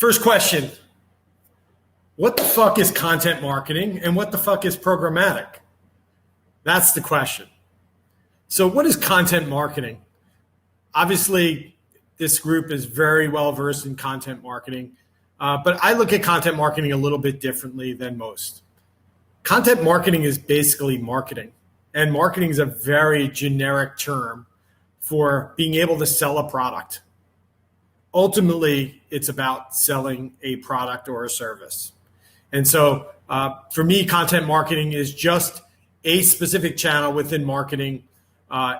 First question, what the fuck is content marketing and what the fuck is programmatic? That's the question. So what is content marketing? Obviously, this group is very well versed in content marketing, but I look at content marketing a little bit differently than most. Content marketing is basically marketing, and marketing is a very generic term for being able to sell a product. Ultimately, it's about selling a product or a service. And so for me, content marketing is just a specific channel within marketing.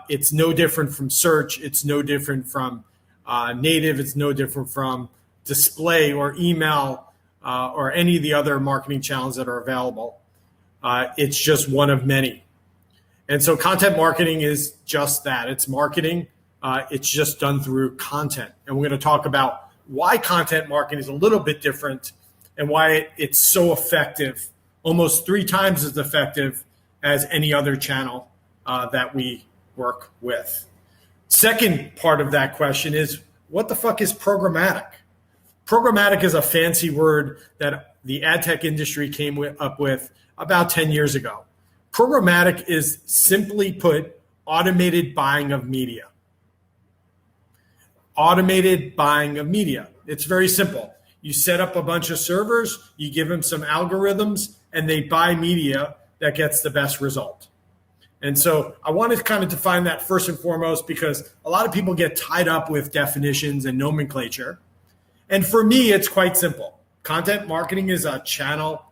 It's no different from search. It's no different from native. It's no different from display or email or any of the other marketing channels that are available. It's just one of many. And so content marketing is just that. It's marketing. It's just done through content. And we're going to talk about why content marketing is a little bit different and why it's so effective, almost 3 times as effective as any other channel that we work with. Second part of that question is, what the fuck is programmatic? Programmatic is a fancy word that the ad tech industry came up with about 10 years ago. Programmatic is, simply put, automated buying of media. Automated buying of media. It's very simple. You set up a bunch of servers, you give them some algorithms, and they buy media that gets the best result. And so I wanted to kind of define that first and foremost because a lot of people get tied up with definitions and nomenclature. And for me, it's quite simple. Content marketing is a channel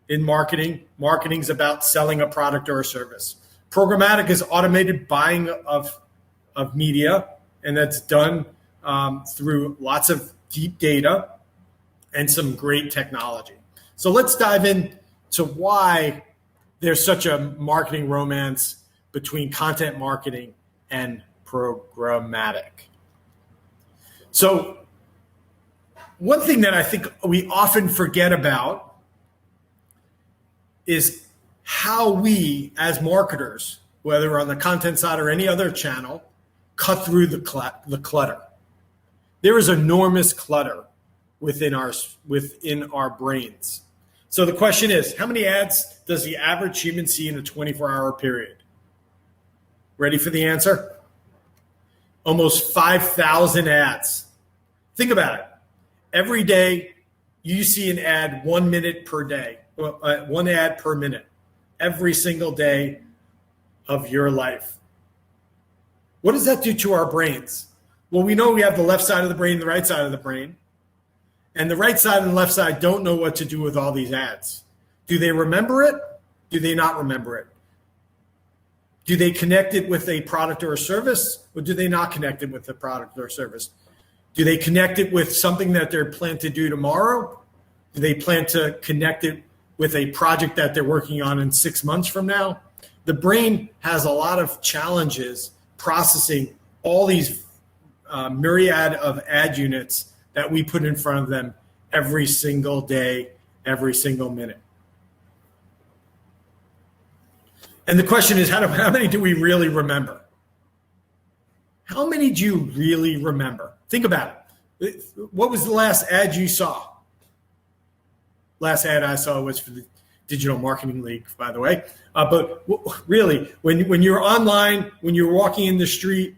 in marketing. Marketing is about selling a product or a service. Programmatic is automated buying of media, and that's done through lots of deep data and some great technology. So let's dive into why there's such a marketing romance between content marketing and programmatic. So one thing that I think we often forget about is how we as marketers, whether on the content side or any other channel, cut through the clutter. There is enormous clutter within our brains. So the question is, how many ads does the average human see in a 24-hour period? Ready for the answer? Almost 5,000 ads. Think about it. Every day, you see an ad 1 minute per day, 1 ad per minute, every single day of your life. What does that do to our brains? Well, we know we have the left side of the brain, the right side of the brain. And the right side and the left side don't know what to do with all these ads. Do they remember it? Do they not remember it? Do they connect it with a product or a service? Or do they not connect it with a product or service? Do they connect it with something that they're planning to do tomorrow? Do they plan to connect it with a project that they're working on in 6 months from now? The brain has a lot of challenges processing all these myriad of ad units that we put in front of them every single day, every single minute. And the question is, how many do we really remember? How many do you really remember? Think about it. What was the last ad you saw? Last ad I saw was for the Digital Marketing League, by the way. But really, when you're online, when you're walking in the street,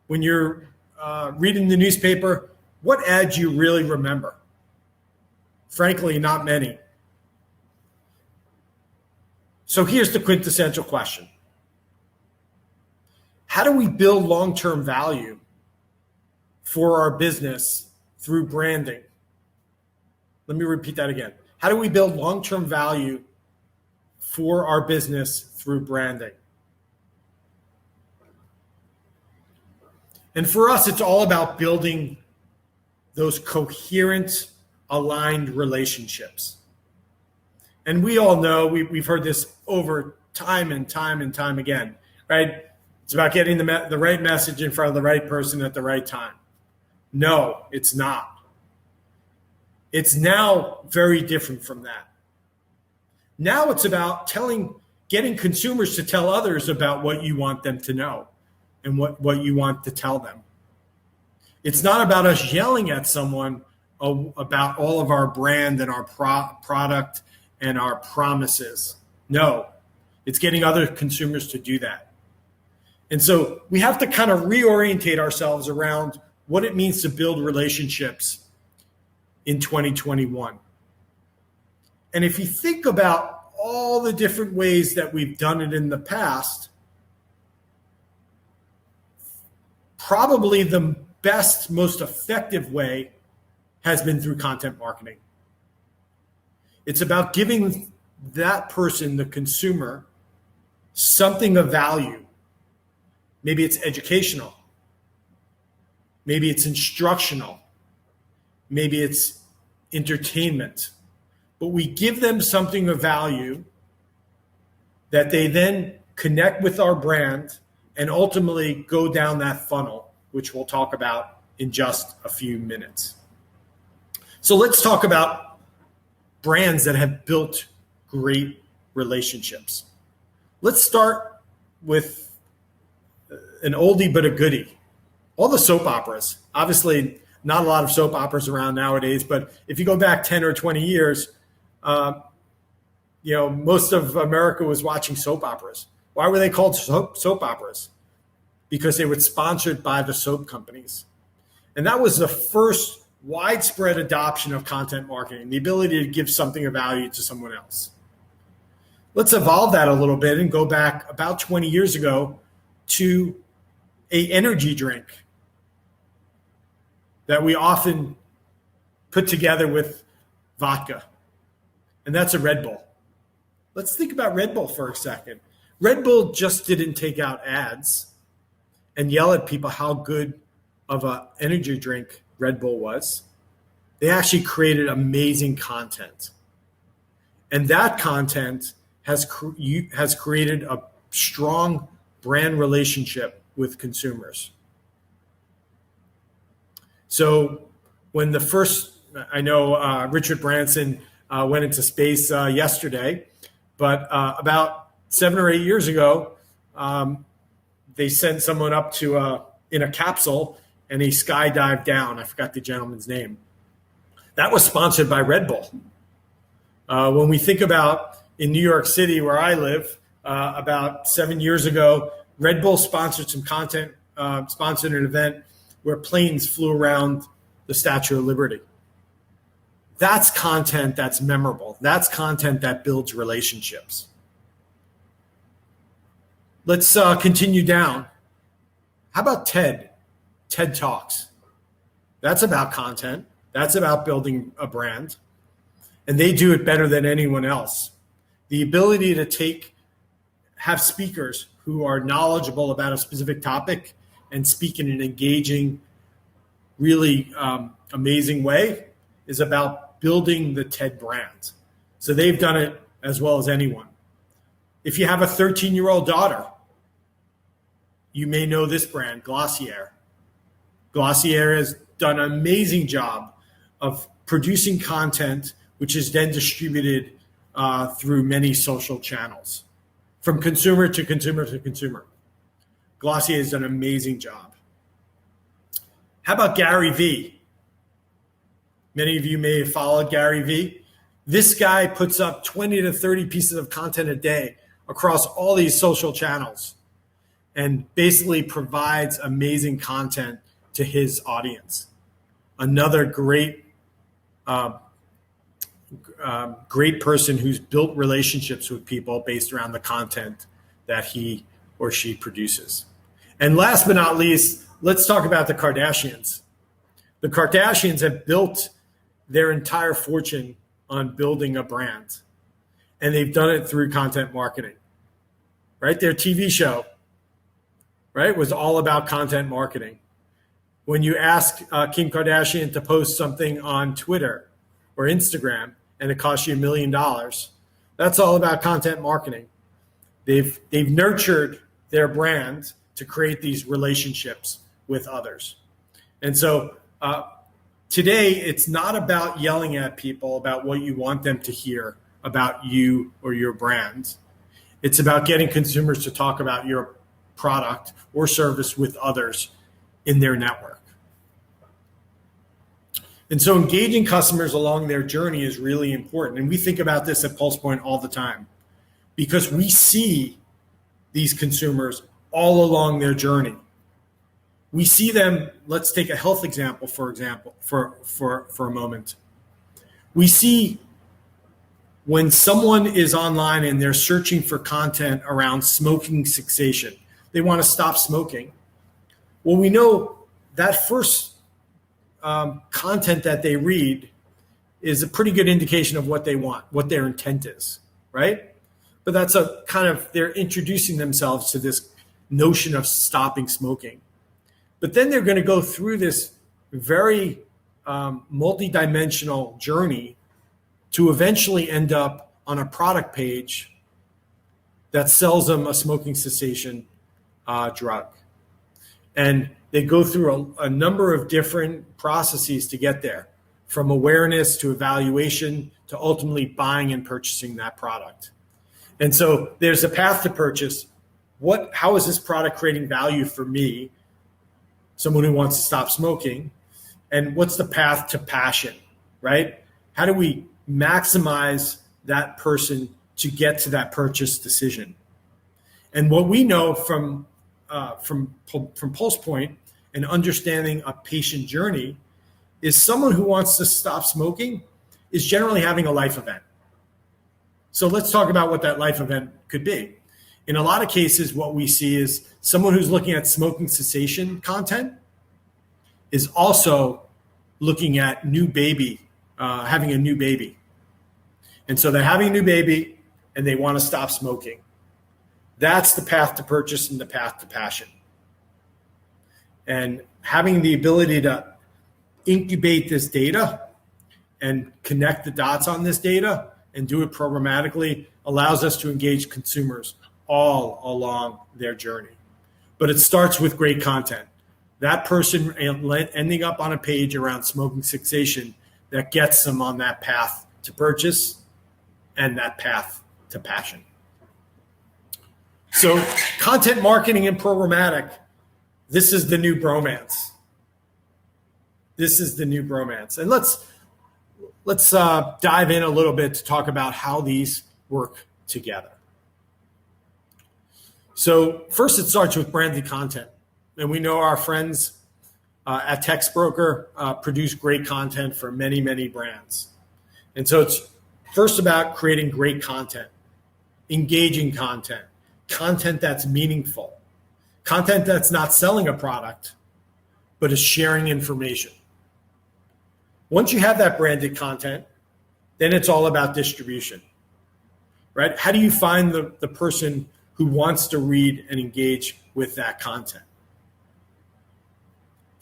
when you're reading the newspaper, what ad do you really remember? Frankly, not many. So here's the quintessential question. How do we build long-term value for our business through branding? Let me repeat that again. How do we build long-term value for our business through branding? And for us, it's all about building those coherent, aligned relationships. And we all know, we've heard this over time and time and time again, right? It's about getting the right message in front of the right person at the right time. No, it's not. It's now very different from that. Now it's about getting consumers to tell others about what you want them to know and what you want to tell them. It's not about us yelling at someone about all of our brand and our product and our promises. No, it's getting other consumers to do that. And so we have to kind of reorientate ourselves around what it means to build relationships in 2021. And if you think about all the different ways that we've done it in the past, probably the best, most effective way has been through content marketing. It's about giving that person, the consumer, something of value. Maybe it's educational. Maybe it's instructional. Maybe it's entertainment. But we give them something of value that they then connect with our brand and ultimately go down that funnel, which we'll talk about in just a few minutes. So let's talk about brands that have built great relationships. Let's start with an oldie but a goodie. All the soap operas. Obviously, not a lot of soap operas around nowadays, but if you go back 10 or 20 years, most of America was watching soap operas. Why were they called soap operas? Because they were sponsored by the soap companies. And that was the first widespread adoption of content marketing, the ability to give something of value to someone else. Let's evolve that a little bit and go back about 20 years ago to an energy drink that we often put together with vodka, and that's a Red Bull. Let's think about Red Bull for a second. Red Bull just didn't take out ads and yell at people how good of an energy drink Red Bull was. They actually created amazing content. And that content has created a strong brand relationship with consumers. So when I know Richard Branson went into space yesterday, but about 7 or 8 years ago, they sent someone up to in a capsule and he skydived down. I forgot the gentleman's name. That was sponsored by Red Bull. When we think about in New York City, where I live, about 7 years ago, Red Bull sponsored some content, sponsored an event where planes flew around the Statue of Liberty. That's content that's memorable. That's content that builds relationships. Let's continue down. How about TED Talks? That's about content. That's about building a brand. And they do it better than anyone else. The ability to have speakers who are knowledgeable about a specific topic and speak in an engaging, really amazing way is about building the TED brand. So they've done it as well as anyone. If you have a 13-year-old daughter, you may know this brand, Glossier. Glossier has done an amazing job of producing content, which is then distributed through many social channels, from consumer to consumer to consumer. Glossier has done an amazing job. How about Gary Vee? Many of you may have followed Gary Vee. This guy puts up 20 to 30 pieces of content a day across all these social channels and basically provides amazing content to his audience. Another great person who's built relationships with people based around the content that he or she produces. And last but not least, let's talk about the Kardashians. The Kardashians have built their entire fortune on building a brand, and they've done it through content marketing, right? Their TV show, right, was all about content marketing. When you ask Kim Kardashian to post something on Twitter or Instagram and it costs you $1 million, that's all about content marketing. They've nurtured their brand to create these relationships with others. And so today, it's not about yelling at people about what you want them to hear about you or your brand. It's about getting consumers to talk about your product or service with others in their network. And so engaging customers along their journey is really important. And we think about this at PulsePoint all the time because we see these consumers all along their journey. We see them, let's take a health example, for a moment. We see when someone is online and they're searching for content around smoking cessation, they want to stop smoking. Well, we know that first content that they read is a pretty good indication of what they want, what their intent is, right? But that's a kind of, they're introducing themselves to this notion of stopping smoking. But then they're going to go through this very multi-dimensional journey to eventually end up on a product page that sells them a smoking cessation drug. And they go through a number of different processes to get there, from awareness to evaluation to ultimately buying and purchasing that product. And so there's a path to purchase. How is this product creating value for me, someone who wants to stop smoking? And what's the path to passion, right? How do we maximize that person to get to that purchase decision? And what we know from PulsePoint and understanding a patient journey is someone who wants to stop smoking is generally having a life event. So let's talk about what that life event could be. In a lot of cases, what we see is someone who's looking at smoking cessation content is also looking at having a new baby. And so they're having a new baby and they want to stop smoking. That's the path to purchase and the path to passion. And having the ability to incubate this data and connect the dots on this data and do it programmatically allows us to engage consumers all along their journey. But it starts with great content. That person ending up on a page around smoking cessation that gets them on that path to purchase and that path to passion. So content marketing and programmatic, this is the new bromance. This is the new bromance. And let's dive in a little bit to talk about how these work together. So first, it starts with branded content. And we know our friends at Textbroker produce great content for many, many brands. And so it's first about creating great content, engaging content, content that's meaningful, content that's not selling a product, but is sharing information. Once you have that branded content, then it's all about distribution, right? How do you find the person who wants to read and engage with that content?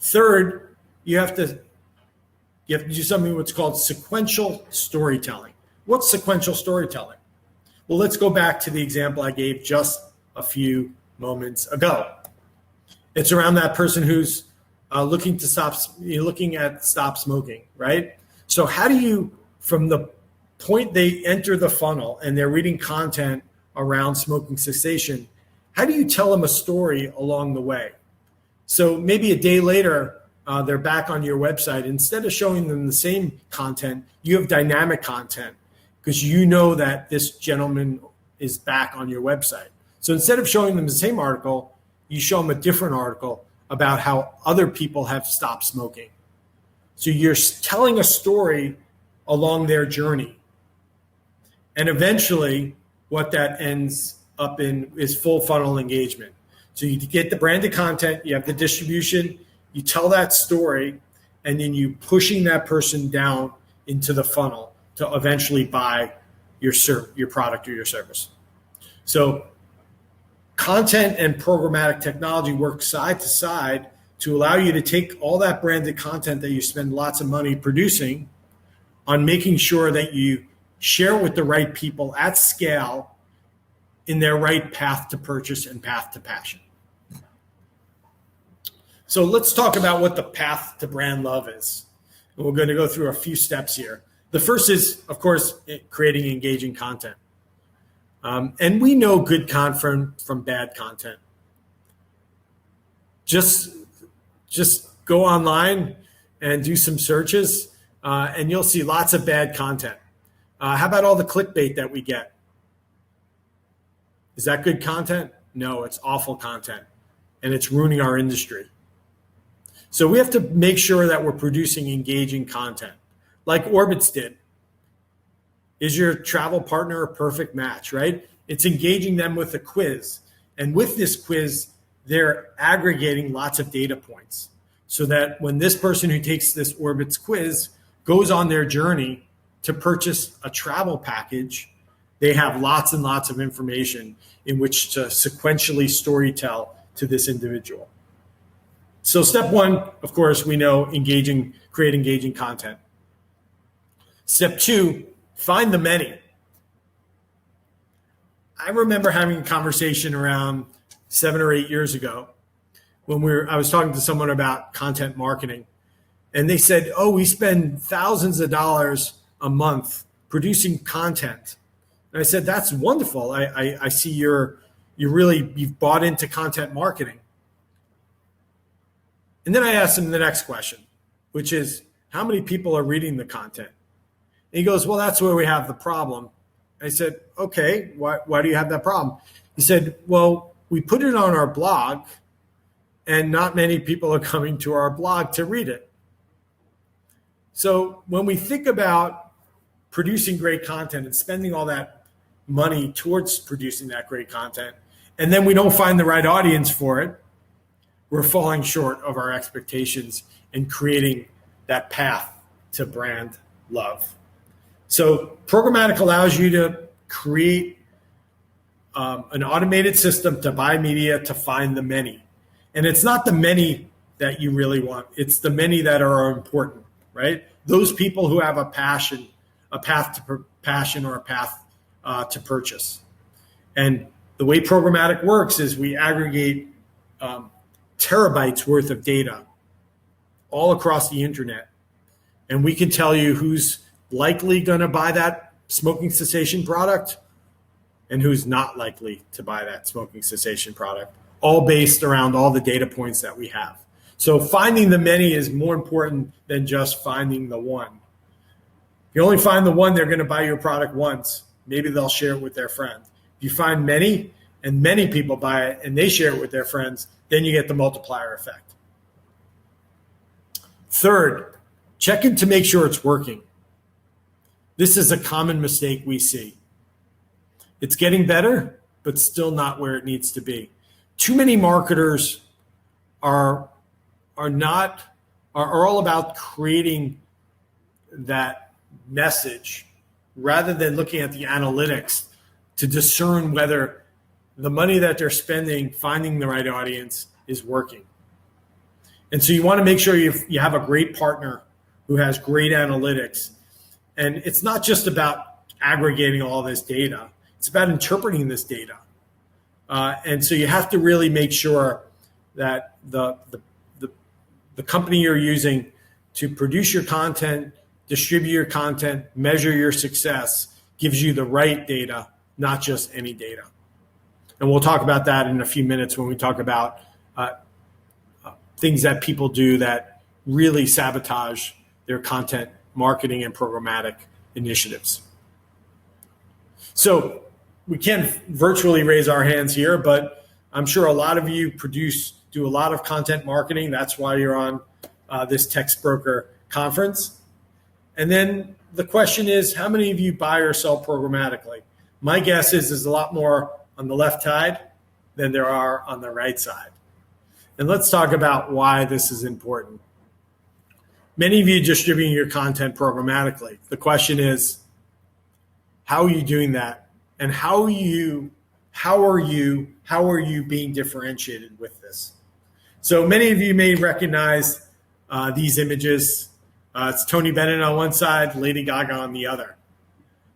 Third, you have to do something what's called sequential storytelling. What's sequential storytelling? Well, let's go back to the example I gave just a few moments ago. It's around that person who's looking at stop smoking, right? So how do you, from the point they enter the funnel and they're reading content around smoking cessation, how do you tell them a story along the way? So maybe a day later, they're back on your website. Instead of showing them the same content, you have dynamic content because you know that this gentleman is back on your website. So instead of showing them the same article, you show them a different article about how other people have stopped smoking. So you're telling a story along their journey. And eventually, what that ends up in is full funnel engagement. So you get the branded content, you have the distribution, you tell that story, and then you pushing that person down into the funnel to eventually buy your product or your service. So content and programmatic technology work side to side to allow you to take all that branded content that you spend lots of money producing on making sure that you share with the right people at scale in their right path to purchase and path to passion. So let's talk about what the path to brand love is. And we're going to go through a few steps here. The first is, of course, creating engaging content. And we know good content from bad content. Just go online and do some searches. and you'll see lots of bad content. How about all the clickbait that we get? Is that good content? No, it's awful content, and it's ruining our industry. So we have to make sure that we're producing engaging content, like Orbitz did. Is your travel partner a perfect match, right? It's engaging them with a quiz. And with this quiz, they're aggregating lots of data points so that when this person who takes this Orbitz quiz goes on their journey to purchase a travel package, they have lots and lots of information in which to sequentially storytell to this individual. So step one, of course, we know create engaging content. Step two, find the many. I remember having a conversation around 7 or 8 years ago when I was talking to someone about content marketing, and they said, "Oh, we spend thousands of dollars a month producing content." And I said, "That's wonderful. I see you've bought into content marketing." And then I asked him the next question, which is, how many people are reading the content? And he goes, "Well, that's where we have the problem." I said, "Okay, why do you have that problem?" He said, "Well, we put it on our blog, and not many people are coming to our blog to read it." So when we think about producing great content and spending all that money towards producing that great content, and then we don't find the right audience for it, we're falling short of our expectations and creating that path to brand love. So programmatic allows you to create an automated system to buy media to find the many. And it's not the many that you really want. It's the many that are important, right? Those people who have a path to passion or a path to purchase. And the way programmatic works is we aggregate terabytes worth of data all across the internet. And we can tell you who's likely going to buy that smoking cessation product and who's not likely to buy that smoking cessation product, all based around all the data points that we have. So finding the many is more important than just finding the one. If you only find the one, they're going to buy your product once. Maybe they'll share it with their friend. If you find many and many people buy it and they share it with their friends, then you get the multiplier effect. Third, check in to make sure it's working. This is a common mistake we see. It's getting better, but still not where it needs to be. Too many marketers are all about creating that message rather than looking at the analytics to discern whether the money that they're spending finding the right audience is working. And so you want to make sure you have a great partner who has great analytics. And it's not just about aggregating all this data. It's about interpreting this data. And so you have to really make sure that the company you're using to produce your content, distribute your content, measure your success, gives you the right data, not just any data. And we'll talk about that in a few minutes when we talk about things that people do that really sabotage their content marketing and programmatic initiatives. So we can't virtually raise our hands here, but I'm sure a lot of you do a lot of content marketing. That's why you're on this Textbroker conference. And then the question is, how many of you buy or sell programmatically? My guess is there's a lot more on the left side than there are on the right side. And let's talk about why this is important. Many of you distributing your content programmatically. The question is, how are you doing that? And how are you being differentiated with this? So many of you may recognize these images. It's Tony Bennett on one side, Lady Gaga on the other.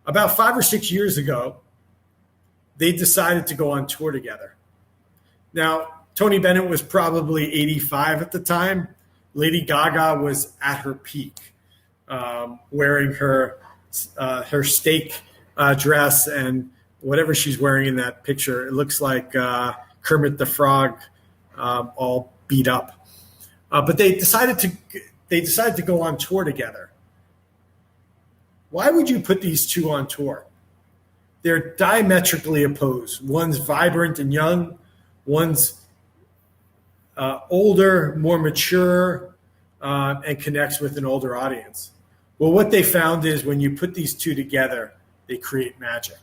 About 5 or 6 years ago, they decided to go on tour together. Now, Tony Bennett was probably 85 at the time. Lady Gaga was at her peak, wearing her steak dress and whatever she's wearing in that picture. It looks like Kermit the Frog, all beat up. But they decided to go on tour together. Why would you put these two on tour? They're diametrically opposed. One's vibrant and young, one's older, more mature, and connects with an older audience. Well, what they found is when you put these two together, they create magic.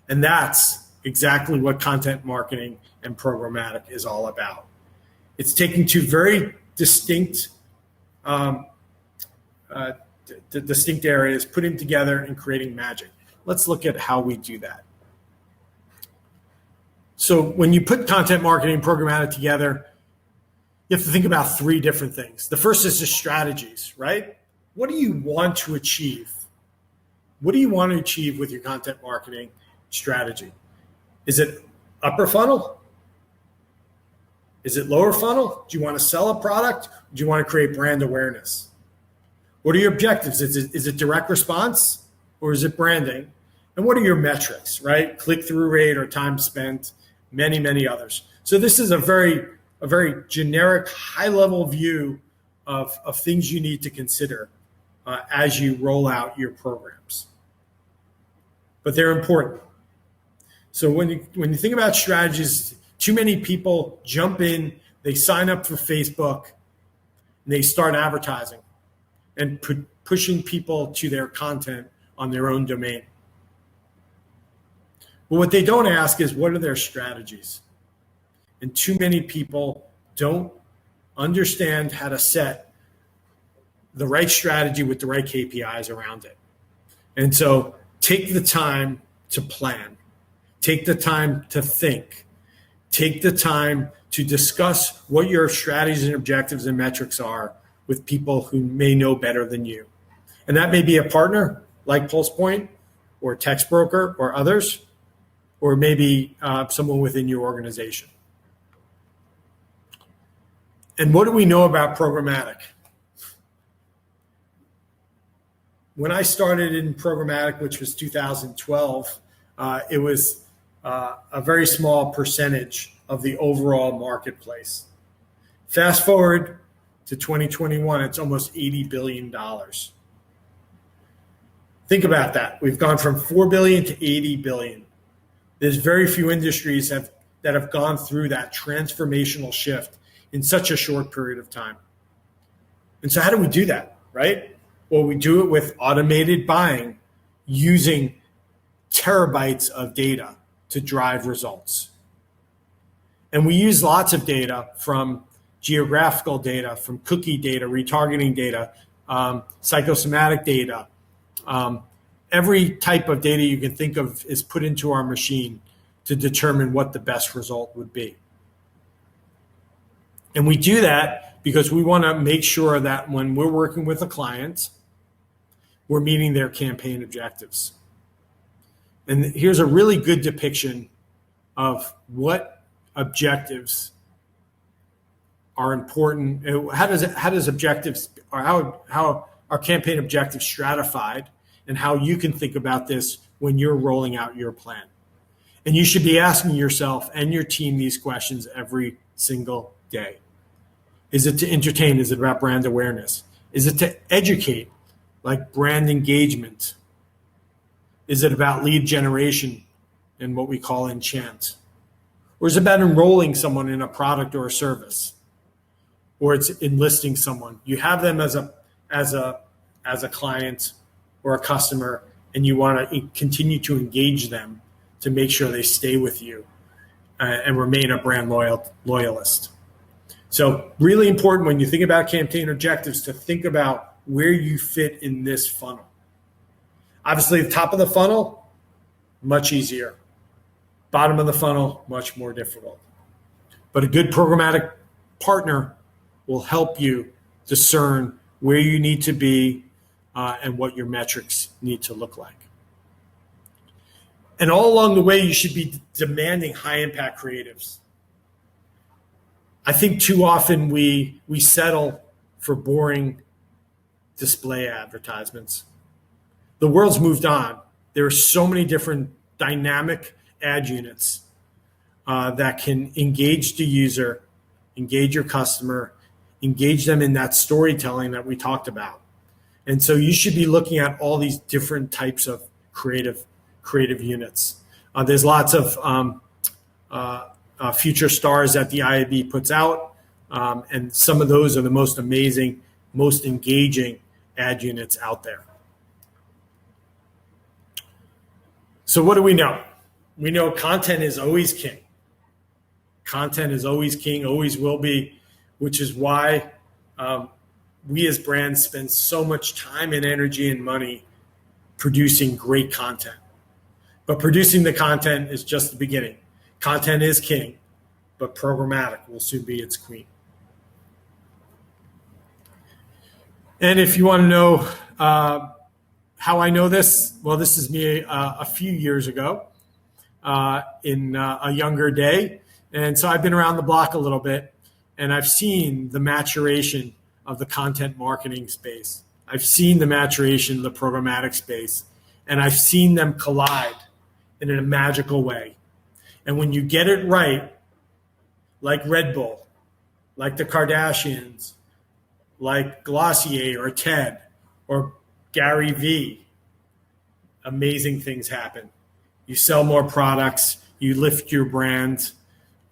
And that's exactly what content marketing and programmatic is all about. It's taking two very distinct areas, putting them together and creating magic. Let's look at how we do that. So when you put content marketing and programmatic together, you have to think about three different things. The first is the strategies, right? What do you want to achieve? What do you want to achieve with your content marketing strategy? Is it upper funnel? Is it lower funnel? Do you want to sell a product? Do you want to create brand awareness? What are your objectives? Is it direct response or is it branding? And what are your metrics, right? Click-through rate or time spent, many, many others. So this is a very generic, high-level view of things you need to consider as you roll out your programs. But they're important. So when you think about strategies, too many people jump in, they sign up for Facebook, and they start advertising and pushing people to their content on their own domain. But what they don't ask is, what are their strategies? And too many people don't understand how to set the right strategy with the right KPIs around it. And so take the time to plan. Take the time to think. Take the time to discuss what your strategies and objectives and metrics are with people who may know better than you. And that may be a partner like PulsePoint or Textbroker or others, or maybe someone within your organization. And what do we know about programmatic? When I started in programmatic, which was 2012, it was a very small percentage of the overall marketplace. Fast forward to 2021, it's almost $80 billion. Think about that. We've gone from 4 billion to 80 billion. There's very few industries that have gone through that transformational shift in such a short period of time. And so how do we do that, right? Well, we do it with automated buying using terabytes of data to drive results. And we use lots of data, from geographical data, from cookie data, retargeting data, psychosomatic data. Every type of data you can think of is put into our machine to determine what the best result would be. And we do that because we want to make sure that when we're working with a client, we're meeting their campaign objectives. And here's a really good depiction of what objectives are important. How does objectives, or how are campaign objectives stratified, and how you can think about this when you're rolling out your plan. And you should be asking yourself and your team these questions every single day. Is it to entertain? Is it about brand awareness? Is it to educate, like brand engagement? Is it about lead generation and what we call enchant? Or is it about enrolling someone in a product or a service? Or it's enlisting someone. You have them as a client or a customer, and you want to continue to engage them to make sure they stay with you and remain a brand loyalist. So really important when you think about campaign objectives to think about where you fit in this funnel. Obviously, the top of the funnel, much easier. Bottom of the funnel, much more difficult. But a good programmatic partner will help you discern where you need to be and what your metrics need to look like. And all along the way, you should be demanding high-impact creatives. I think too often we settle for boring display advertisements. The world's moved on. There are so many different dynamic ad units that can engage the user, engage your customer, engage them in that storytelling that we talked about. And so you should be looking at all these different types of creative units. There's lots of future stars that the IAB puts out, and some of those are the most amazing, most engaging ad units out there. So what do we know? We know content is always king. Content is always king, always will be, which is why we as brands spend so much time and energy and money producing great content. But producing the content is just the beginning. Content is king, but programmatic will soon be its queen. And if you want to know how I know this, well, this is me a few years ago in a younger day. And so I've been around the block a little bit, and I've seen the maturation of the content marketing space. I've seen the maturation of the programmatic space, and I've seen them collide in a magical way. And when you get it right, like Red Bull, like the Kardashians, like Glossier or TED or Gary Vee, amazing things happen. You sell more products, you lift your brand,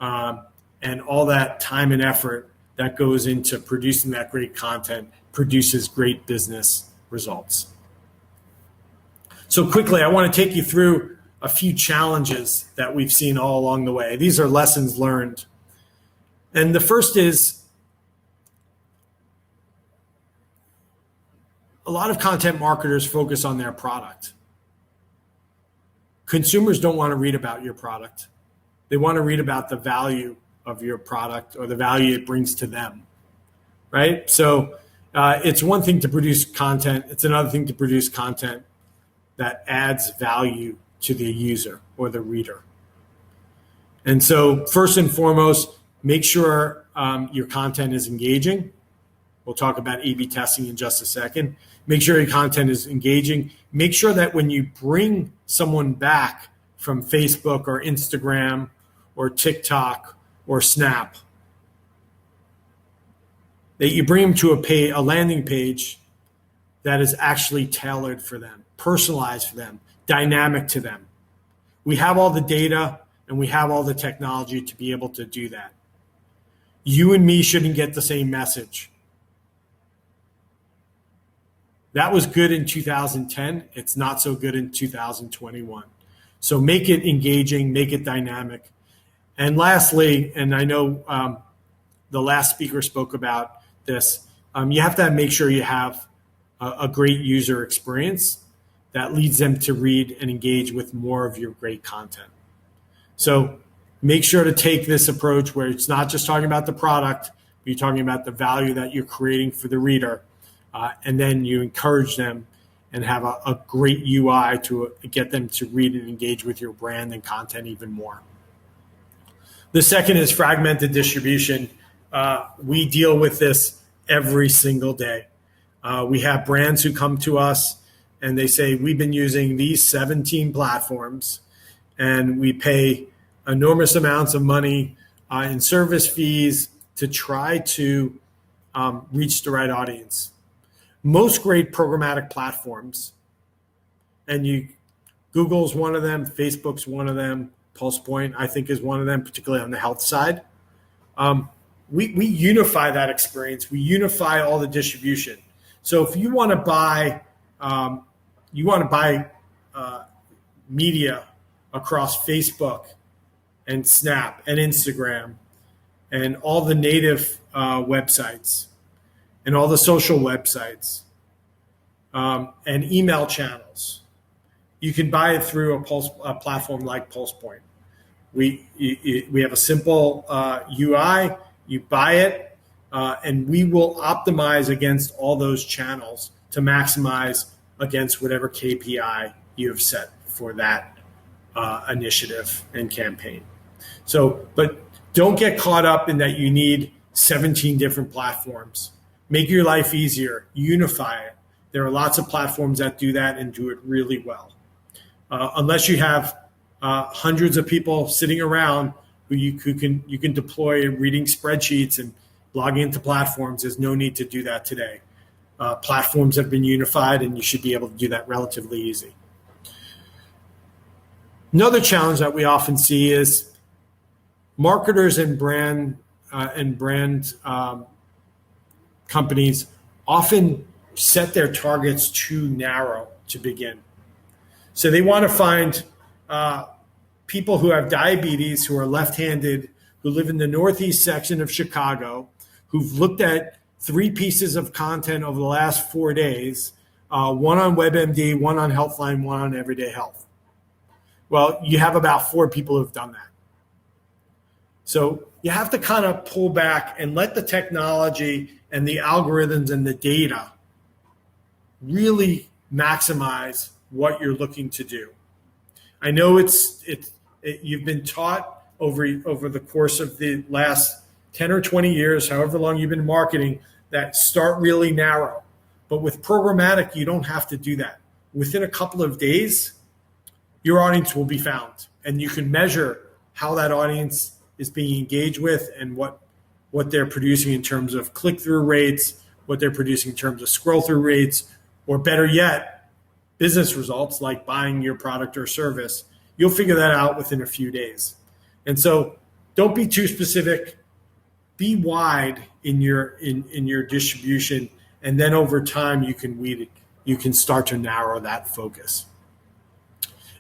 and all that time and effort that goes into producing that great content produces great business results. So quickly, I want to take you through a few challenges that we've seen all along the way. These are lessons learned. And the first is a lot of content marketers focus on their product. Consumers don't want to read about your product. They want to read about the value of your product or the value it brings to them, right? So it's one thing to produce content. It's another thing to produce content that adds value to the user or the reader. And so first and foremost, make sure your content is engaging. We'll talk about A/B testing in just a second. Make sure your content is engaging. Make sure that when you bring someone back from Facebook or Instagram or TikTok or Snap, that you bring them to a landing page that is actually tailored for them, personalized for them, dynamic to them. We have all the data and we have all the technology to be able to do that. You and me shouldn't get the same message. That was good in 2010. It's not so good in 2021. So make it engaging, make it dynamic. And lastly, and I know the last speaker spoke about this, you have to make sure you have a great user experience that leads them to read and engage with more of your great content. So make sure to take this approach where it's not just talking about the product, but you're talking about the value that you're creating for the reader. And then you encourage them and have a great UI to get them to read and engage with your brand and content even more. The second is fragmented distribution. We deal with this every single day. We have brands who come to us and they say, we've been using these 17 platforms and we pay enormous amounts of money in service fees to try to reach the right audience. Most great programmatic platforms, and Google's one of them, Facebook's one of them, PulsePoint, I think, is one of them, particularly on the health side. We unify that experience. We unify all the distribution. So if you want to buy, media across Facebook and Snap and Instagram and all the native websites and all the social websites and email channels, you can buy it through a platform like PulsePoint. We have a simple UI. You buy it, and we will optimize against all those channels to maximize against whatever KPI you have set for that initiative and campaign. So, but don't get caught up in that you need 17 different platforms. Make your life easier. Unify it. There are lots of platforms that do that and do it really well. Unless you have hundreds of people sitting around who you can deploy reading spreadsheets and logging into platforms, there's no need to do that today. platforms have been unified, and you should be able to do that relatively easy. Another challenge that we often see is marketers and brand companies often set their targets too narrow to begin. So they want to find people who have diabetes, who are left-handed, who live in the northeast section of Chicago, who've looked at 3 pieces of content over the last 4 days, one on WebMD, one on Healthline, one on Everyday Health. Well, you have about 4 people who've done that. So you have to kind of pull back and let the technology and the algorithms and the data really maximize what you're looking to do. I know you've been taught over the course of the last 10 or 20 years, however long you've been marketing, that start really narrow. But with programmatic, you don't have to do that. Within a couple of days, your audience will be found, and you can measure how that audience is being engaged with and what they're producing in terms of click-through rates, what they're producing in terms of scroll-through rates, or better yet, business results like buying your product or service. You'll figure that out within a few days. And so don't be too specific. Be wide in your distribution, and then over time you can start to narrow that focus.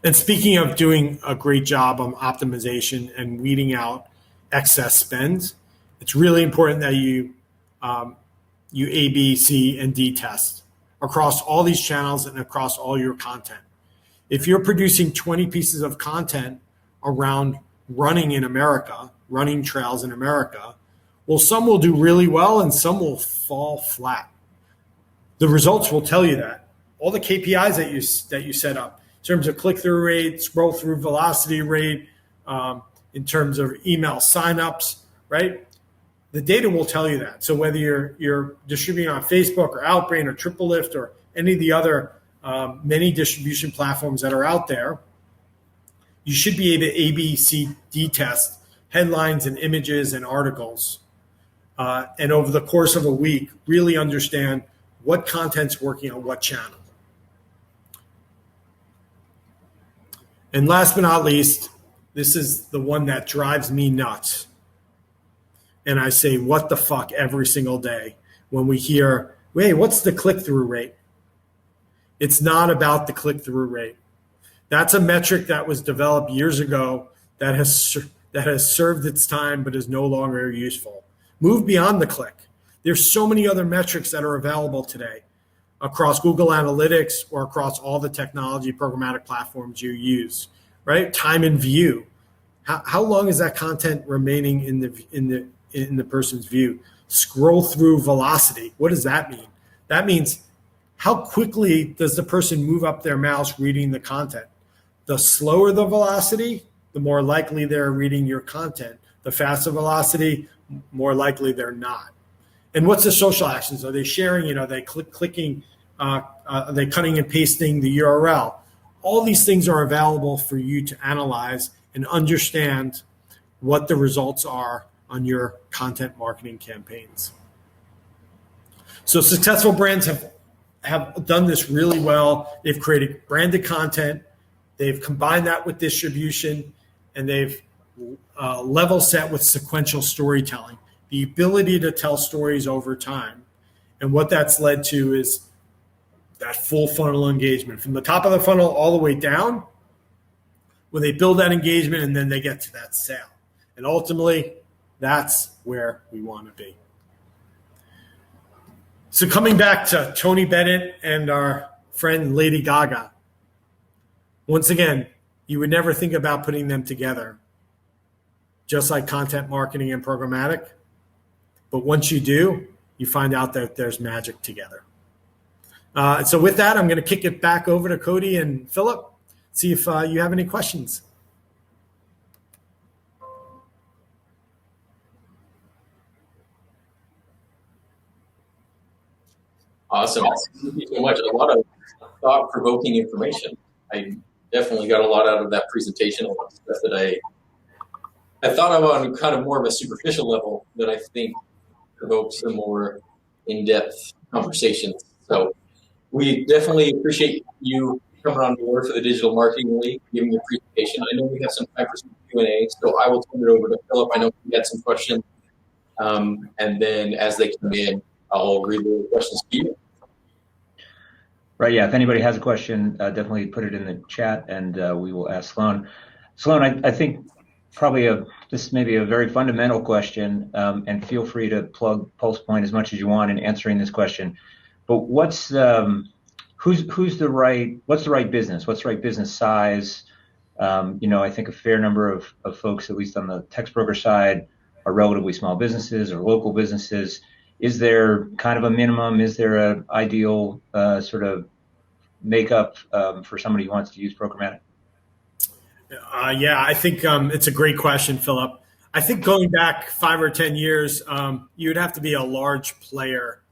And speaking of doing a great job on optimization and weeding out excess spend, it's really important that you A, B, C, and D test across all these channels and across all your content. If you're producing 20 pieces of content around running in America, running trails in America, well, some will do really well and some will fall flat. The results will tell you that. All the KPIs that you set up in terms of click-through rate, scroll-through velocity rate, in terms of email signups, right? The data will tell you that. So whether you're distributing on Facebook or Outbrain or Triple Lift or any of the other many distribution platforms that are out there, you should be able to A, B, C, D test headlines and images and articles. And over the course of a week, really understand what content's working on what channel. And last but not least, this is the one that drives me nuts. And I say, what the fuck, every single day when we hear, hey, what's the click-through rate? It's not about the click-through rate. That's a metric that was developed years ago that has served its time but is no longer useful. Move beyond the click. There's so many other metrics that are available today across Google Analytics or across all the technology programmatic platforms you use, right? Time in view. How long is that content remaining in the person's view? Scroll through velocity. What does that mean? That means how quickly does the person move up their mouse reading the content? The slower the velocity, the more likely they're reading your content. The faster velocity, more likely they're not. And what's the social actions? Are they sharing? Are they clicking? Are they cutting and pasting the URL? All these things are available for you to analyze and understand what the results are on your content marketing campaigns. So successful brands have done this really well. They've created branded content. They've combined that with distribution, and they've level set with sequential storytelling, the ability to tell stories over time. And what that's led to is that full funnel engagement from the top of the funnel all the way down, where they build that engagement and then they get to that sale. And ultimately, that's where we want to be. So coming back to Tony Bennett and our friend Lady Gaga, once again, you would never think about putting them together, just like content marketing and programmatic. But once you do, you find out that there's magic together. So with that, I'm going to kick it back over to Cody and Philip, see if you have any questions. Awesome. Thank you so much. A lot of thought-provoking information. I definitely got a lot out of that presentation. A lot of stuff that I thought of on kind of more of a superficial level that I think provoked some more in-depth conversations. So we definitely appreciate you coming on board for the Digital Marketing League, giving your presentation. I know we have some time for some Q&A, so I will turn it over to Philip. I know he had some questions, and then as they come in, I'll read the questions to you. Right, yeah, if anybody has a question, definitely put it in the chat, and we will ask Sloan. Sloan, I think probably this may be a very fundamental question, and feel free to plug PulsePoint as much as you want in answering this question. But what's what's the right business? What's the right business size? I think a fair number of folks, at least on the Textbroker side, are relatively small businesses or local businesses. Is there kind of a minimum? Is there an ideal sort of makeup for somebody who wants to use programmatic? Yeah, I think it's a great question, Philip. I think going back 5 or 10 years, you would have to be a large player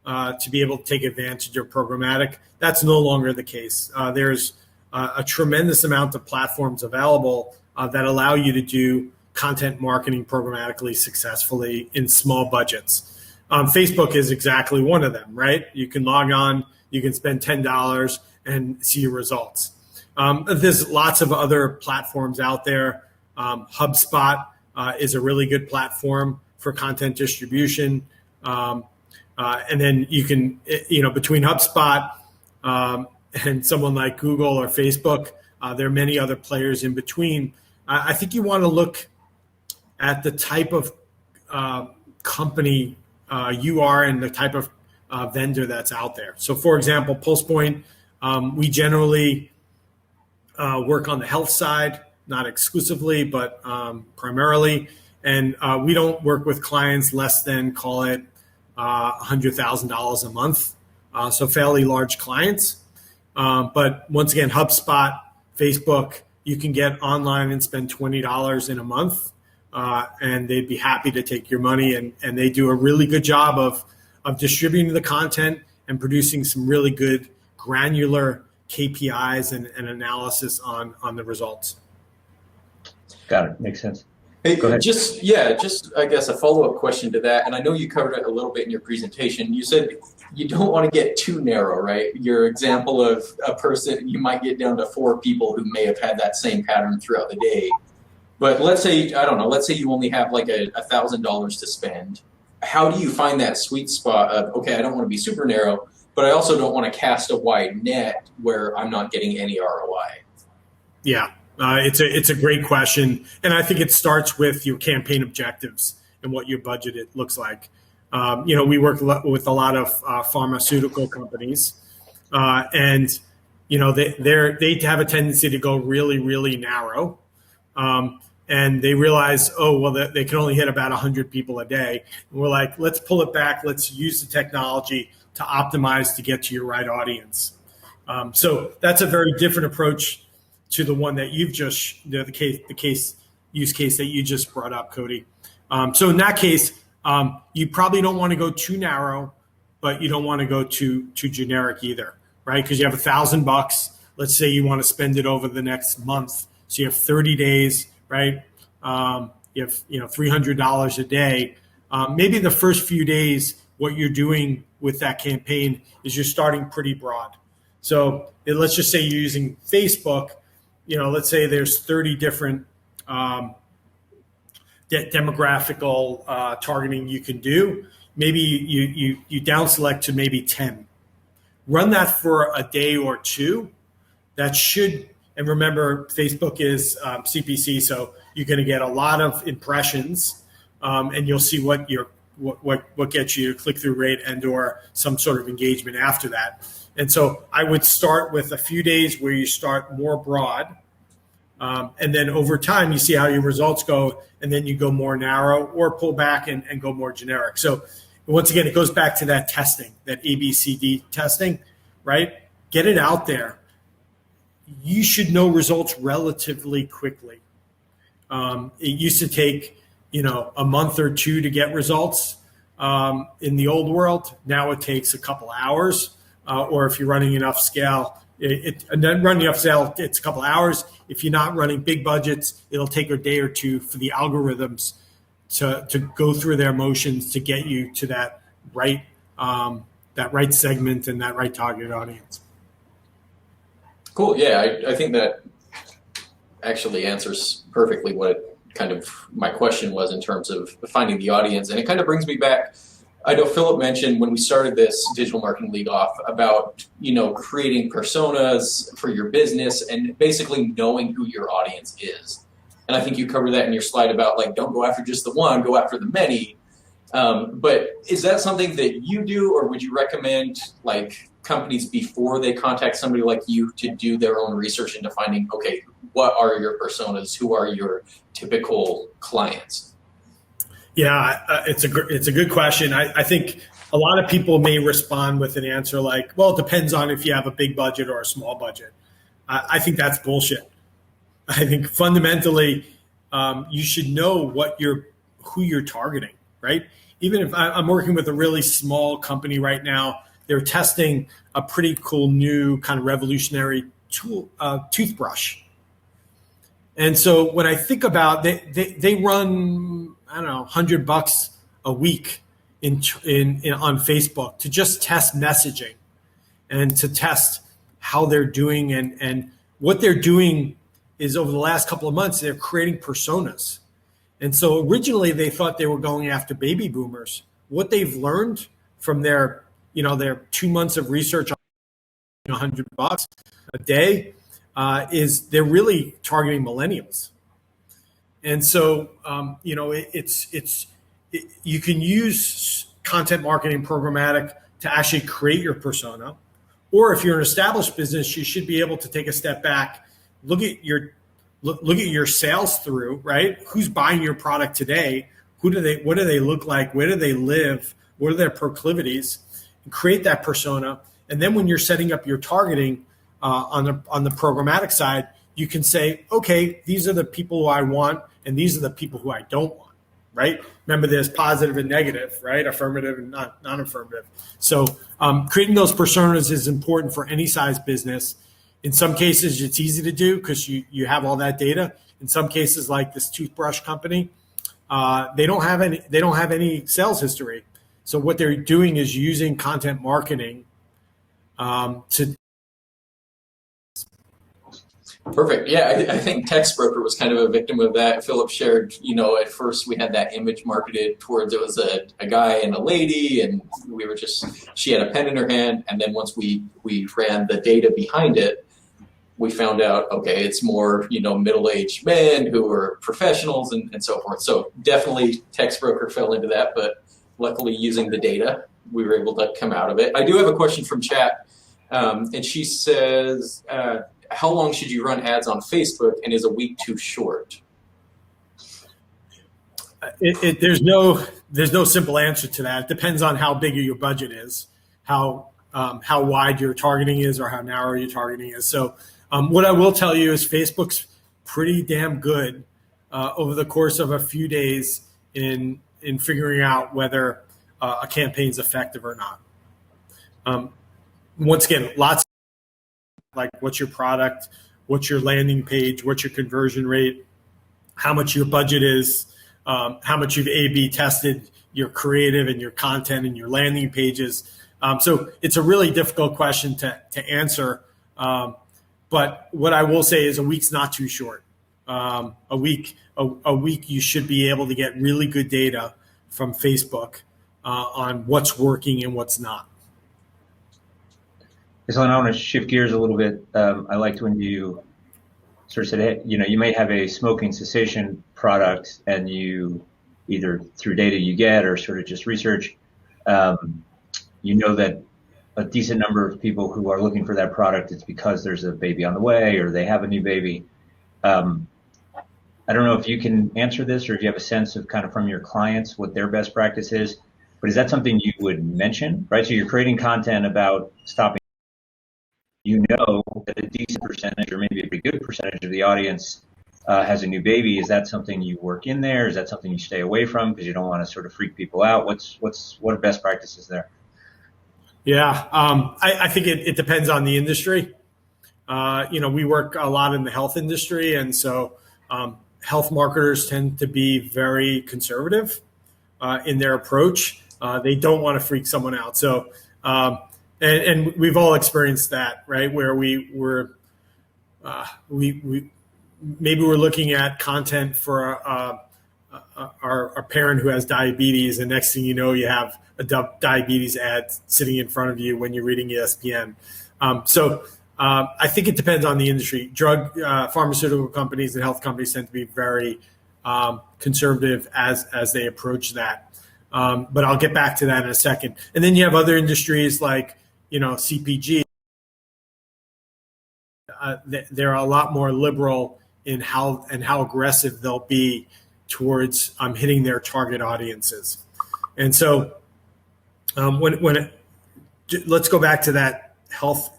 to be able to take advantage of programmatic. That's no longer the case. There's a tremendous amount of platforms available that allow you to do content marketing programmatically successfully in small budgets. Facebook is exactly one of them, right? You can log on, you can spend $10 and see your results. There's lots of other platforms out there. HubSpot is a really good platform for content distribution. And then you can, between HubSpot and someone like Google or Facebook, there are many other players in between. I think you want to look at the type of company you are and the type of vendor that's out there. So, for example, PulsePoint, we generally work on the health side, not exclusively, but primarily. And we don't work with clients less than, call it, $100,000 a month. So fairly large clients. But once again, HubSpot, Facebook, you can get online and spend $20 in a month. And they'd be happy to take your money. And they do a really good job of distributing the content and producing some really good granular KPIs and analysis on the results. Got it. Makes sense. Hey, just I guess a follow-up question to that, and I know you covered it a little bit in your presentation. You said you don't want to get too narrow, right? Your example of a person, you might get down to 4 people who may have had that same pattern throughout the day. But let's say, let's say you only have like $1,000 to spend. How do you find that sweet spot of, okay, I don't want to be super narrow, but I also don't want to cast a wide net where I'm not getting any ROI? Yeah. It's a great question, and I think it starts with your campaign objectives and what your budget looks like. We work with a lot of pharmaceutical companies, and they have a tendency to go really, really narrow, and they realize, they can only hit about 100 people a day. And we're like, let's pull it back. Let's use the technology to optimize to get to your right audience. So that's a very different approach to the one that you've just, the use case that you just brought up, Cody. So in that case, you probably don't want to go too narrow, but you don't want to go too generic either, right? Because you have $1,000. Let's say you want to spend it over the next month, so you have 30 days, right? You have $300 a day. Maybe the first few days, what you're doing with that campaign is you're starting pretty broad. So let's just say you're using Facebook. Let's say there's 30 different demographical targeting you can do. Maybe you down select to maybe 10. Run that for a day or two. That should, and remember, Facebook is CPC, so you're going to get a lot of impressions, and you'll see what gets you your click-through rate and or some sort of engagement after that. And so I would start with a few days where you start more broad, and then over time you see how your results go, and then you go more narrow or pull back and go more generic. So once again, it goes back to that testing, that ABCD testing, right? Get it out there. You should know results relatively quickly. It used to take, a month or two to get results in the old world. Now it takes a couple hours. Or if you're running enough scale, it's a couple hours. If you're not running big budgets, it'll take a day or two for the algorithms to go through their motions to get you to that right that right segment and that right target audience. Cool. Yeah, I think that actually answers perfectly what kind of my question was in terms of finding the audience. And it kind of brings me back. I know Philip mentioned when we started this Digital Marketing League off about, creating personas for your business and basically knowing who your audience is. And I think you covered that in your slide about don't go after just the one, go after the many. But is that something that you do, or would you recommend companies before they contact somebody like you to do their own research into finding, okay, what are your personas? Who are your typical clients? Yeah, it's a good question. I think a lot of people may respond with an answer like, well, it depends on if you have a big budget or a small budget. I think that's bullshit. I think fundamentally, you should know who you're targeting, right? Even if I'm working with a really small company right now, they're testing a pretty cool new kind of revolutionary tool, toothbrush. And so when I think about they run, I don't know, $100 a week in on Facebook to just test messaging and to test how they're doing, and what they're doing is over the last couple of months they're creating personas. And so originally they thought they were going after baby boomers. What they've learned from their 2 months of research on $100 a day is they're really targeting millennials. And so you can use content marketing programmatic to actually create your persona. Or if you're an established business, you should be able to take a step back, look at your sales through, right? Who's buying your product today? What do they look like? Where do they live? What are their proclivities? And create that persona. And then when you're setting up your targeting on the programmatic side, you can say, okay, these are the people who I want, and these are the people who I don't want, right? Remember, there's positive and negative, right? Affirmative and non-affirmative. So creating those personas is important for any size business. In some cases, it's easy to do because you have all that data. In some cases, like this toothbrush company, they don't have any sales history. So what they're doing is using content marketing to. Perfect. Yeah, I think Textbroker was kind of a victim of that. Philip shared, at first we had that image marketed towards, it was a guy and a lady, and she had a pen in her hand. And then once we ran the data behind it, we found out, okay, it's more, middle-aged men who are professionals and so forth. So definitely Textbroker fell into that, but luckily using the data, we were able to come out of it. I do have a question from chat, and she says, how long should you run ads on Facebook, and is a week too short? There's no simple answer to that. It depends on how big your budget is, how wide your targeting is, or how narrow your targeting is. So what I will tell you is Facebook's pretty damn good over the course of a few days in figuring out whether a campaign is effective or not. Once again, lots. Like what's your product, what's your landing page, what's your conversion rate, how much your budget is, how much you've A/B tested your creative and your content and your landing pages. So it's a really difficult question to answer. But what I will say is a week's not too short. A week you should be able to get really good data from Facebook on what's working and what's not. So I want to shift gears a little bit. I liked when you sort of said, hey, you may have a smoking cessation product, and you either through data you get or sort of just research, that a decent number of people who are looking for that product, it's because there's a baby on the way or they have a new baby. I don't know if you can answer this or if you have a sense of kind of from your clients what their best practice is, but is that something you would mention, right? So you're creating content about stopping. That a decent percentage or maybe a pretty good percentage of the audience has a new baby. Is that something you work in there? Is that something you stay away from because you don't want to sort of freak people out? What are best practices there? Yeah, I think it depends on the industry. We work a lot in the health industry, and so health marketers tend to be very conservative in their approach. They don't want to freak someone out. So And we've all experienced that, right? Where we maybe we're looking at content for our parent who has diabetes, and next thing you know, you have a diabetes ad sitting in front of you when you're reading ESPN. I think it depends on the industry. Pharmaceutical companies and health companies tend to be very conservative as they approach that. But I'll get back to that in a second. And then you have other industries like, CPG. They're a lot more liberal in how aggressive they'll be towards hitting their target audiences. And so let's go back to that health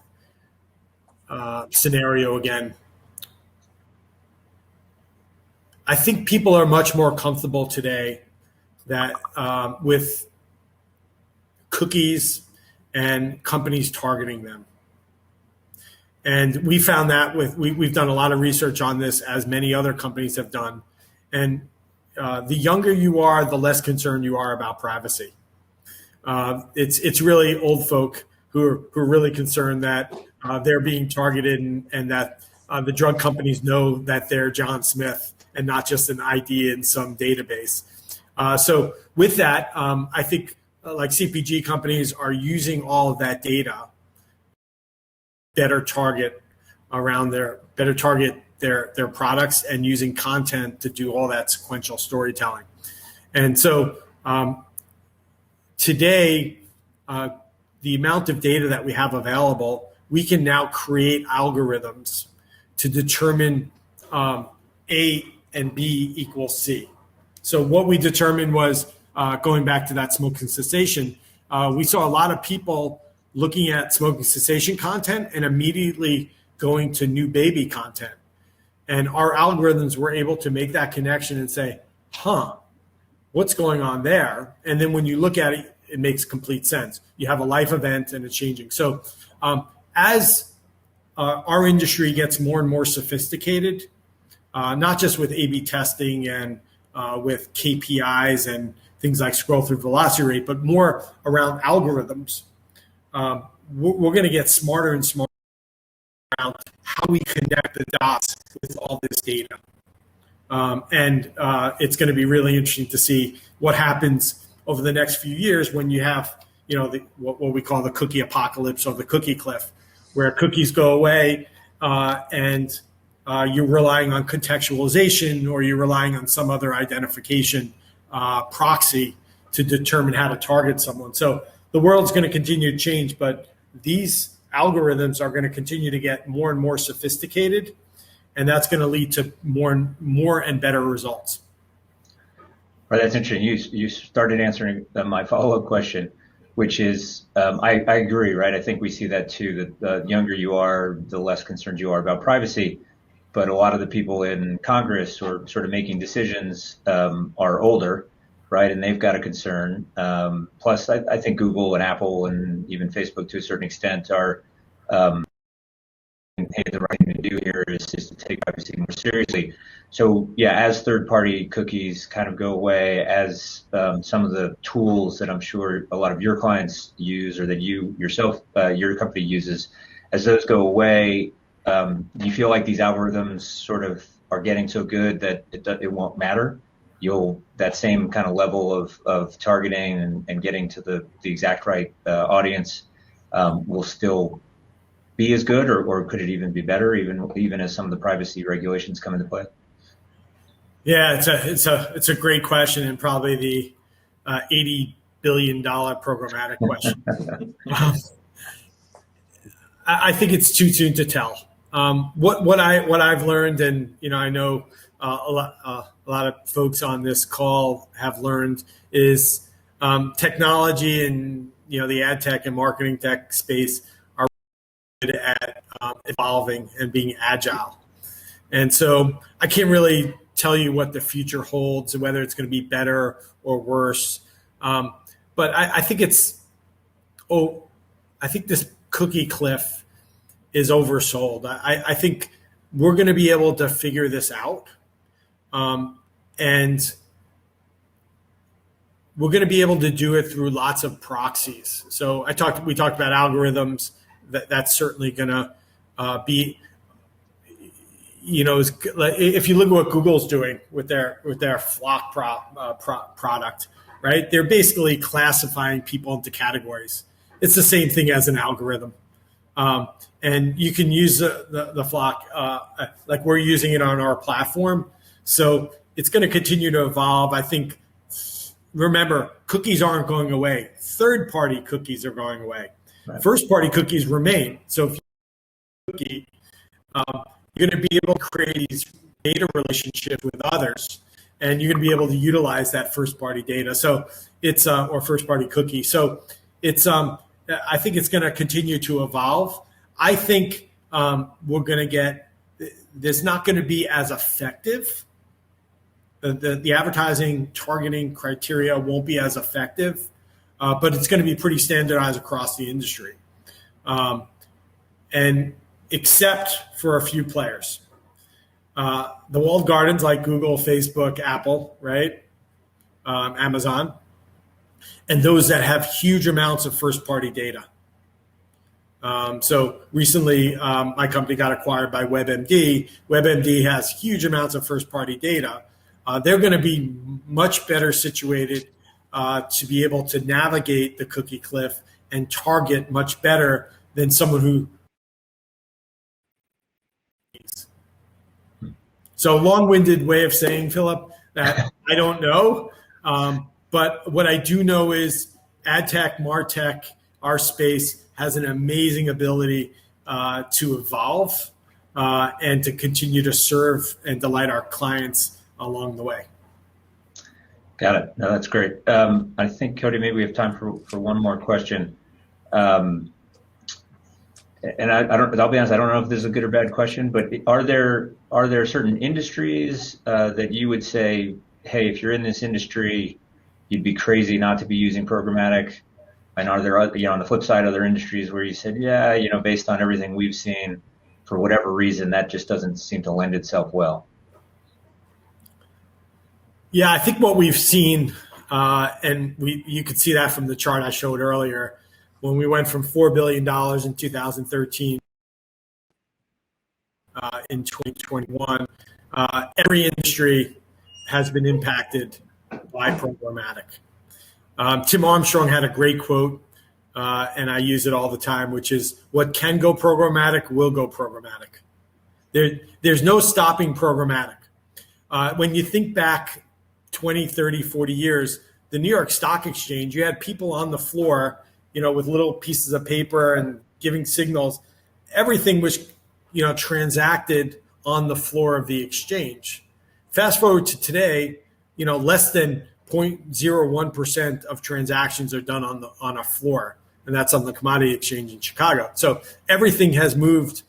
scenario again. I think people are much more comfortable today that with cookies and companies targeting them. And we found that we've done a lot of research on this, as many other companies have done. And the younger you are, the less concerned you are about privacy. It's really old folk who are really concerned that they're being targeted and that the drug companies know that they're John Smith and not just an ID in some database. So with that, I think like CPG companies are using all of that data better target their products and using content to do all that sequential storytelling. And so today, the amount of data that we have available, we can now create algorithms to determine A and B equals C. So what we determined was, going back to that smoking cessation, we saw a lot of people looking at smoking cessation content and immediately going to new baby content. And our algorithms were able to make that connection and say, what's going on there? And then when you look at it, it makes complete sense. You have a life event and it's changing. So as our industry gets more and more sophisticated, not just with A/B testing and with KPIs and things like scroll through velocity rate, but more around algorithms, we're going to get smarter and smarter around how we connect the dots with all this data. And it's going to be really interesting to see what happens over the next few years when you have, what we call the cookie apocalypse or the cookie cliff, where cookies go away and you're relying on contextualization or you're relying on some other identification proxy to determine how to target someone. So the world's going to continue to change, but these algorithms are going to continue to get more and more sophisticated, and that's going to lead to more and better results. Right, that's interesting. You started answering my follow-up question, which is, I agree, right? I think we see that too, that the younger you are, the less concerned you are about privacy. But a lot of the people in Congress or sort of making decisions are older, right? And they've got a concern. Plus, I think Google and Apple and even Facebook to a certain extent are, hey, the right thing to do here is to take privacy more seriously. So yeah, as third-party cookies kind of go away, as some of the tools that I'm sure a lot of your clients use or that you yourself, your company uses, as those go away, do you feel like these algorithms sort of are getting so good that it won't matter? That same kind of level of targeting and getting to the exact right audience will still be as good, or could it even be better, even as some of the privacy regulations come into play? Yeah, it's a great question, and probably the $80 billion programmatic question. I think it's too soon to tell. What I've learned, and I know a lot of folks on this call have learned, is technology and the ad tech and marketing tech space are good at evolving and being agile. And so I can't really tell you what the future holds and whether it's going to be better or worse. But I think I think this cookie cliff is oversold. I think we're going to be able to figure this out. And we're going to be able to do it through lots of proxies. So we talked about algorithms. That's certainly going to be, if you look at what Google's doing with their Flock product, right? They're basically classifying people into categories. It's the same thing as an algorithm. And you can use the Flock like we're using it on our platform. So it's going to continue to evolve. I think, remember, cookies aren't going away. Third-party cookies are going away. Right. First-party cookies remain. So if you cookie, you're going to be able to create these data relationships with others, and you're going to be able to utilize that first-party data. So it's or first-party cookie. So it's I think it's going to continue to evolve. I think we're going to get. There's not going to be as effective. The advertising targeting criteria won't be as effective, but it's going to be pretty standardized across the industry, and except for a few players. The walled gardens like Google, Facebook, Apple, right? Amazon, and those that have huge amounts of first-party data. So recently, my company got acquired by WebMD. WebMD has huge amounts of first-party data. They're going to be much better situated to be able to navigate the cookie cliff and target much better than someone who. So long-winded way of saying, Philip, that I don't know. But what I do know is ad tech, martech, our space has an amazing ability to evolve and to continue to serve and delight our clients along the way. Got it. No, that's great. I think, Cody, maybe we have time for one more question. And I'll be honest, I don't know if this is a good or bad question, but are there certain industries that you would say, hey, if you're in this industry, you'd be crazy not to be using programmatic? And are there, on the flip side, other industries where you said, yeah, based on everything we've seen, for whatever reason, that just doesn't seem to lend itself well? Yeah, I think what we've seen, and you could see that from the chart I showed earlier, when we went from $4 billion in 2013 in 2021, every industry has been impacted by programmatic. Tim Armstrong had a great quote, and I use it all the time, which is, what can go programmatic will go programmatic. There's no stopping programmatic. When you think back 20, 30, 40 years, the New York Stock Exchange, you had people on the floor, with little pieces of paper and giving signals. Everything was, transacted on the floor of the exchange. Fast forward to today, less than 0.01% of transactions are done on a floor, and that's on the commodity exchange in Chicago. So everything has moved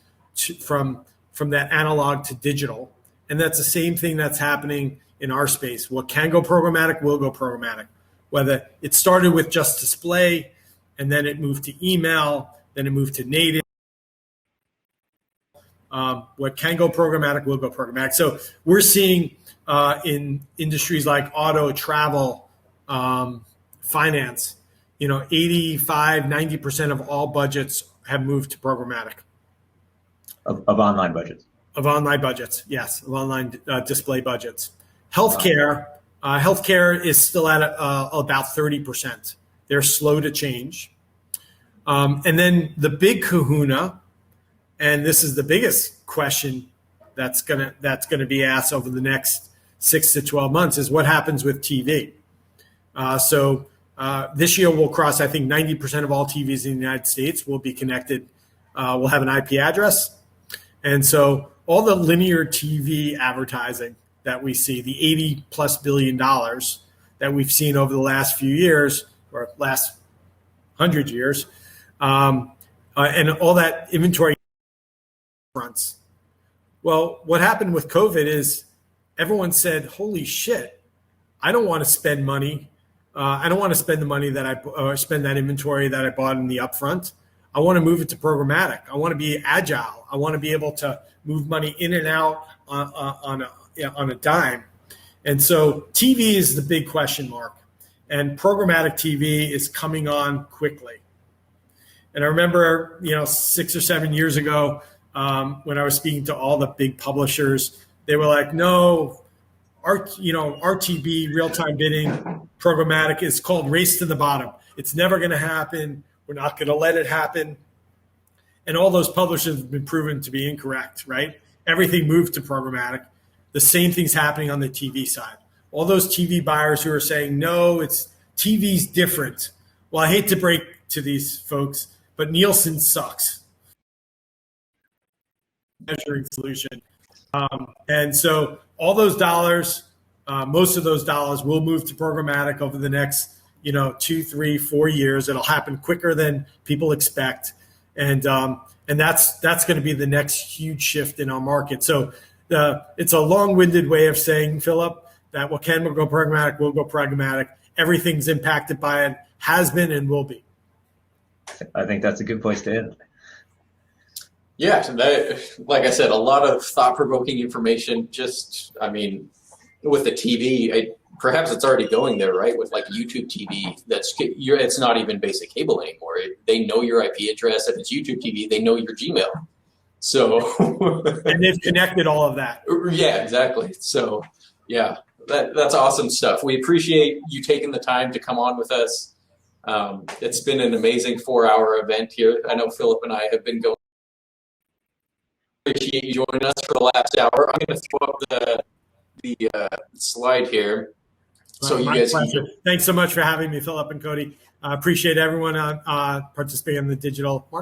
from that analog to digital, and that's the same thing that's happening in our space. What can go programmatic will go programmatic. Whether it started with just display, and then it moved to email, then it moved to native. What can go programmatic will go programmatic. So we're seeing in industries like auto, travel, finance, 85, 90% of all budgets have moved to programmatic. Of online budgets? Of online budgets, yes, of online display budgets. Healthcare is still at about 30%. They're slow to change. And then the big kahuna, and this is the biggest question that's gonna be asked over the next 6 to 12 months, is what happens with TV. So this year we'll cross, I think, 90% of all TVs in the United States will be connected, will have an IP address. And so all the linear TV advertising that we see, the $80+ billion that we've seen over the last few years, or last 100 years, and all that inventory fronts. Well, what happened with COVID is everyone said, holy shit, I don't want to spend money. I don't want to spend the money spend that inventory that I bought in the upfront. I want to move it to programmatic. I want to be agile. I want to be able to move money in and out on a dime. And so TV is the big question mark. and programmatic TV is coming on quickly. And I remember, 6 or 7 years ago, when I was speaking to all the big publishers, they were like, no, RTB, real-time bidding, programmatic is called race to the bottom. It's never going to happen. We're not going to let it happen. And all those publishers have been proven to be incorrect, right? Everything moved to programmatic. The same thing's happening on the TV side. All those TV buyers who are saying, no, TV's different. Well, I hate to break to these folks, but Nielsen sucks. Measuring solution. And so all those dollars, most of those dollars will move to programmatic over the next, 2, 3, 4 years. It'll happen quicker than people expect. And that's going to be the next huge shift in our market. So it's a long-winded way of saying, Philip, that we'll go programmatic, we'll go programmatic. Everything's impacted by it, has been and will be. I think that's a good place to end. Yeah, like I said, a lot of thought-provoking information. With the TV, perhaps it's already going there, right? With like YouTube TV, it's not even basic cable anymore. They know your IP address. If it's YouTube TV, they know your Gmail. So, and they've connected all of that. Yeah, exactly. So, yeah, that's awesome stuff. We appreciate you taking the time to come on with us. It's been an amazing 4-hour event here. I know Philip and I have been going. Appreciate you joining us for the last hour. I'm going to throw up the slide here. So you guys can... Thanks so much for having me, Philip and Cody. I appreciate everyone participating in the digital market.